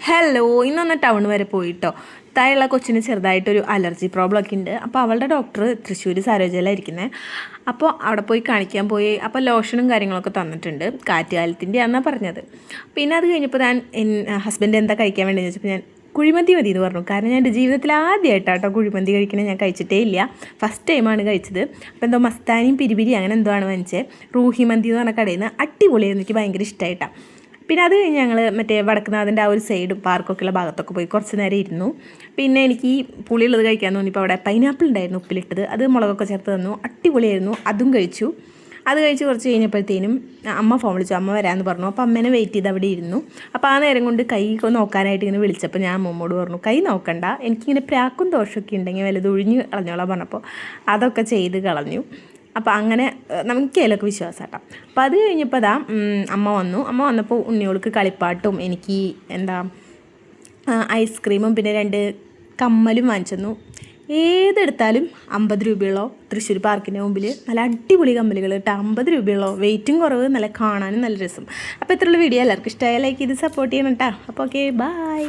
Hello, ഇന്നൊന്ന് town വരെ പോയിട്ടോ. താഴെയുള്ള കൊച്ചിന് ചെറുതായിട്ടൊരു അലർജി പ്രോബ്ലം ഒക്കെ ഉണ്ട്. അപ്പോൾ അവളുടെ ഡോക്ടർ തൃശ്ശൂർ സരോജയിലായിരിക്കുന്നത്. അപ്പോൾ അവിടെ പോയി കാണിക്കാൻ പോയി. അപ്പോൾ ലോഷനും കാര്യങ്ങളൊക്കെ തന്നിട്ടുണ്ട്. കാറ്റുകാലത്തിൻ്റെ ആണെന്നാണ് പറഞ്ഞത്. പിന്നെ അത് കഴിഞ്ഞപ്പോൾ ഞാൻ ഹസ്ബൻഡ് എന്താ കഴിക്കാൻ വേണ്ടി ചോദിച്ചപ്പോൾ ഞാൻ കുഴിമന്തി മതി എന്ന് പറഞ്ഞു. കാരണം ഞാൻ എൻ്റെ ജീവിതത്തിൽ ആദ്യമായിട്ടാട്ടോ കുഴിമന്തി കഴിക്കണേ. ഞാൻ കഴിച്ചിട്ടേ ഇല്ല, ഫസ്റ്റ് ടൈമാണ് കഴിച്ചത്. അപ്പോൾ എന്തോ മസ്താനിയും പിരിപിരി അങ്ങനെ എന്തോ ആണ് വാങ്ങിച്ചത്. റൂഹി മന്തി എന്ന് പറഞ്ഞ കടയിൽ നിന്ന് അടിപൊളിയായിരുന്നു. എനിക്ക് ഭയങ്കര ഇഷ്ടമായിട്ടാണ്. പിന്നെ അത് കഴിഞ്ഞ് ഞങ്ങൾ മറ്റേ വടക്കുന്നാഥൻ്റെ ആ ഒരു സൈഡും പാർക്കൊക്കെയുള്ള ഭാഗത്തൊക്കെ പോയി കുറച്ച് നേരം ഇരുന്നു. പിന്നെ എനിക്ക് ഈ പുളിയുള്ളത് കഴിക്കാൻ തോന്നിയപ്പോൾ അവിടെ പൈനാപ്പിൾ ഉണ്ടായിരുന്നു ഉപ്പിലിട്ടത്. അത് മുളകൊക്കെ ചേർത്ത് തന്നു, അടിപൊളിയായിരുന്നു. അതും കഴിച്ചു. അത് കഴിച്ച് കുറച്ച് കഴിഞ്ഞപ്പോഴത്തേനും അമ്മ ഫോൺ വിളിച്ചു. അമ്മ വരാമെന്ന് പറഞ്ഞു. അപ്പോൾ അമ്മേനെ വെയിറ്റ് ചെയ്ത് അവിടെ ഇരുന്നു. അപ്പോൾ ആ നേരം കൊണ്ട് കൈ നോക്കാനായിട്ട് ഇങ്ങനെ വിളിച്ചപ്പോൾ ഞാൻ അമ്മമ്മോട് പറഞ്ഞു, കൈ നോക്കണ്ട, എനിക്കിങ്ങനെ പ്രാക്കും ദോഷമൊക്കെ ഉണ്ടെങ്കിൽ വല്ലത് ഒഴിഞ്ഞ് കളഞ്ഞോളാം പറഞ്ഞപ്പോൾ അതൊക്കെ ചെയ്ത് കളഞ്ഞു. അപ്പോൾ അങ്ങനെ നമുക്ക് അതിലൊക്കെ വിശ്വാസം കേട്ടോ. അപ്പോൾ അത് കഴിഞ്ഞപ്പോൾ അതാ അമ്മ വന്നപ്പോൾ ഉണ്ണിയോൾക്ക് കളിപ്പാട്ടും എനിക്ക് ഐസ്ക്രീമും പിന്നെ 2 കമ്മലും വാങ്ങിച്ചു തന്നു. ഏതെടുത്താലും 50 രൂപയുള്ളോ. തൃശ്ശൂർ പാർക്കിൻ്റെ മുമ്പിൽ നല്ല അടിപൊളി കമ്മലുകൾ കേട്ടോ, 50 രൂപയുള്ളോ. വെയിറ്റും കുറവ്, നല്ല കാണാനും നല്ല രസം. അപ്പോൾ ഇത്രയുള്ള വീഡിയോ എല്ലാവർക്കും ഇഷ്ടമായ ലൈക്ക് ചെയ്ത് സപ്പോർട്ട് ചെയ്യണം കേട്ടോ. അപ്പോൾ ഓക്കെ, ബൈ.